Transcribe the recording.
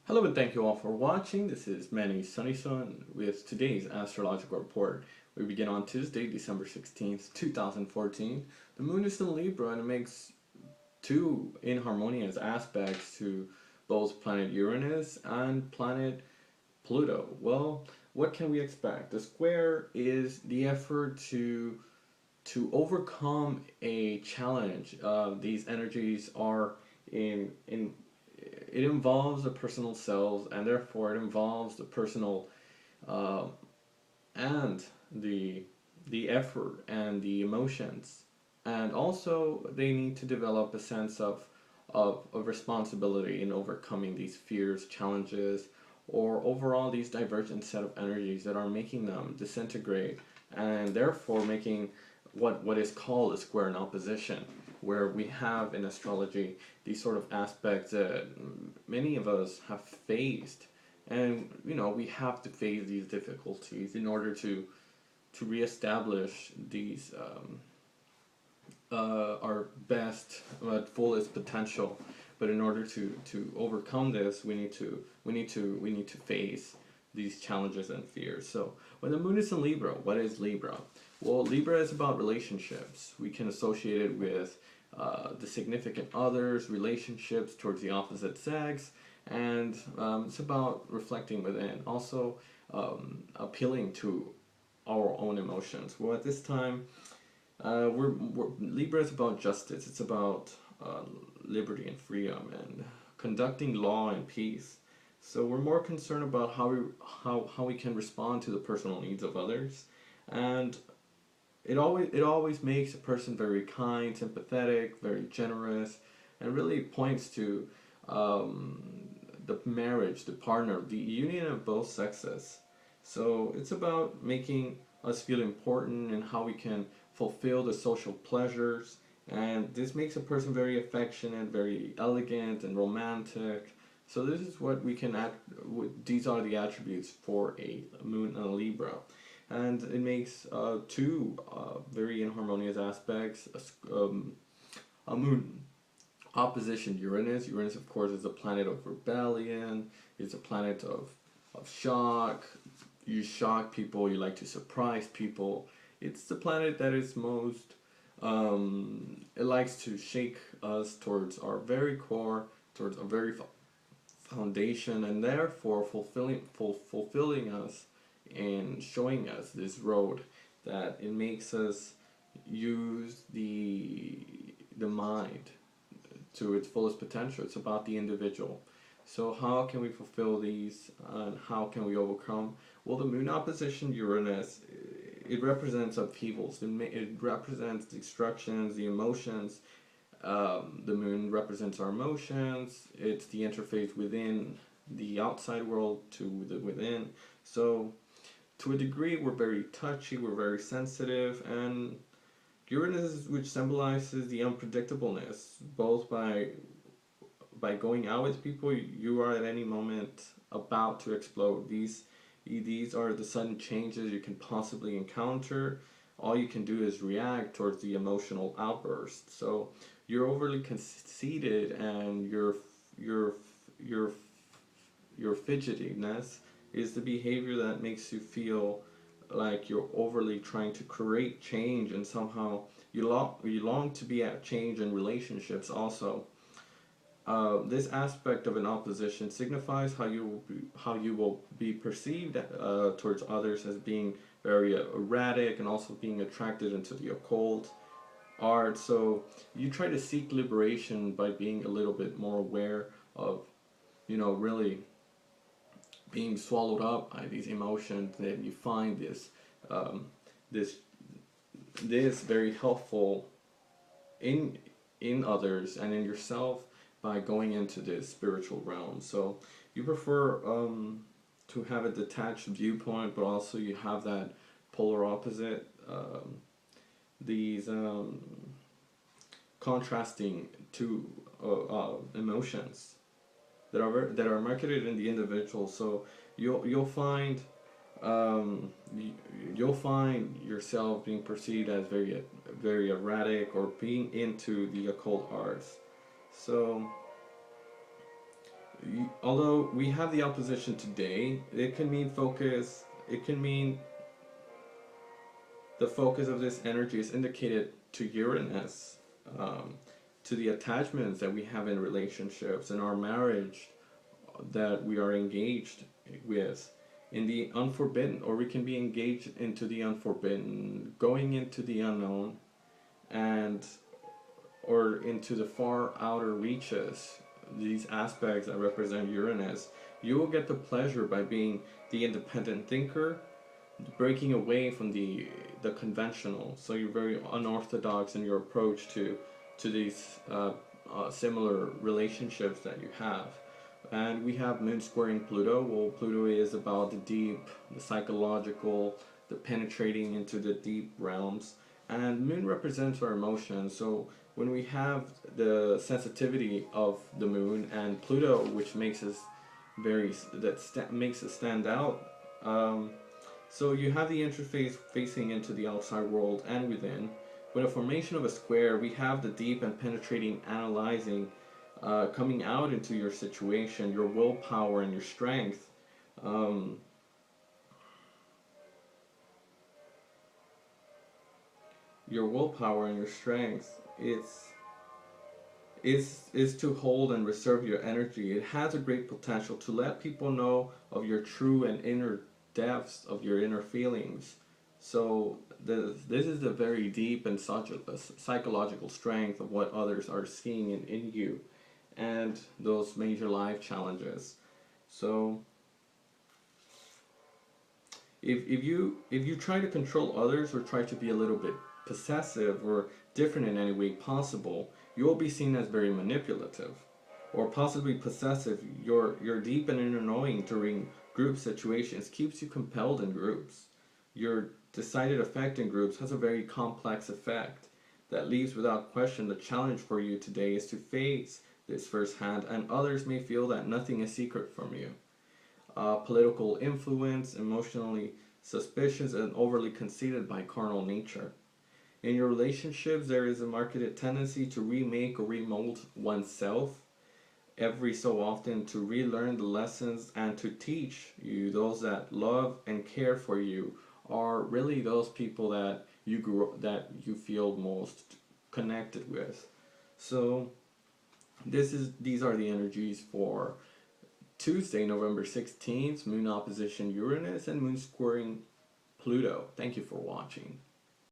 Hello and thank you all for watching. This is Manny Sunnyson with today's astrological report. We begin on Tuesday, December 16th, 2014. The moon is in Libra and it makes two inharmonious aspects to both planet Uranus and planet Pluto. Well, what can we expect? The square is the effort to overcome a challenge. These energies are in it involves the personal selves, and therefore it involves the personal uh, and the effort and the emotions, and also they need to develop a sense of responsibility in overcoming these fears, challenges, or overall these divergent set of energies that are making them disintegrate, and therefore making what is called a square in opposition, where we have in astrology these sort of aspects that many of us have faced, and we have to face these difficulties in order to reestablish these our best fullest potential. But in order to overcome this, we need to face these challenges and fears. So when the moon is in Libra, what is Libra? Well, Libra is about relationships. We can associate it with the significant others, relationships towards the opposite sex, and it's about reflecting within. Also, appealing to our own emotions. Well, at this time, Libra is about justice. It's about liberty and freedom and conducting law and peace. So we're more concerned about how we can respond to the personal needs of others, and it always makes a person very kind, sympathetic, very generous, and really points to the marriage, the partner, the union of both sexes. So it's about making us feel important and how we can fulfill the social pleasures. And this makes a person very affectionate, very elegant, and romantic. So this is what we can act. These are the attributes for a moon and a Libra, and it makes two very inharmonious aspects. A moon opposition Uranus. Uranus, of course, is a planet of rebellion. It's a planet of shock. You shock people. You like to surprise people. It's the planet that is most. It likes to shake us towards our very core, towards our very foundation, and therefore fulfilling us and showing us this road that it makes us use the mind to its fullest potential. It's about the individual. So how can we fulfill these, and how can we overcome? Well, the moon opposition Uranus, it represents upheavals. It represents destructions, the emotions. The moon represents our emotions. It's the interface within the outside world to the within. So to a degree, we're very touchy, we're very sensitive, and Uranus, which symbolizes the unpredictableness, both by going out with people, you are at any moment about to explode. These are the sudden changes you can possibly encounter. All you can do is react towards the emotional outburst. So you're overly conceited, and your fidgetiness is the behavior that makes you feel like you're overly trying to create change, and somehow you long to be at change in relationships also. This aspect of an opposition signifies how you will be perceived towards others as being very erratic, and also being attracted into the occult art. So you try to seek liberation by being a little bit more aware of, really being swallowed up by these emotions. That you find um, this this very helpful in others and in yourself by going into this spiritual realm. So you prefer to have a detached viewpoint, but also you have that polar opposite. These contrasting two emotions that are marketed in the individual. So you'll find you'll find yourself being perceived as very erratic, or being into the occult arts. So Although we have the opposition today, it can mean focus. It can mean the focus of this energy is indicated to Uranus, to the attachments that we have in relationships, in our marriage that we are engaged with, in the unforbidden, or we can be engaged into the unforbidden, going into the unknown, and or into the far outer reaches. These aspects that represent Uranus, you will get the pleasure by being the independent thinker, breaking away from the conventional. So you're very unorthodox in your approach to these similar relationships that you have. And we have Moon squaring Pluto. Well, Pluto is about the deep, the psychological, the penetrating into the deep realms. And Moon represents our emotions. So when we have the sensitivity of the Moon and Pluto, which makes us makes us stand out. So you have the interface facing into the outside world and within. With a formation of a square, we have the deep and penetrating analyzing coming out into your situation, your willpower and your strength. Your willpower and your strength is to hold and reserve your energy. It has a great potential to let people know of your true and inner depths of your inner feelings. So this is a very deep and psychological strength of what others are seeing in you and those major life challenges. So if you try to control others or try to be a little bit possessive or different in any way possible, you will be seen as very manipulative or possibly possessive. Your deep and inner knowing during group situations keeps you compelled in groups. Your decided effect in groups has a very complex effect that leaves without question. The challenge for you today is to face this firsthand, and others may feel that nothing is secret from you. Political influence, emotionally suspicious, and overly conceited by carnal nature. In your relationships, there is a marked tendency to remake or remold oneself every so often, to relearn the lessons and to teach you. Those that love and care for you are really those people that you feel most connected with. So these are the energies for Tuesday, November 16th, Moon opposition Uranus and Moon squaring Pluto. Thank you for watching.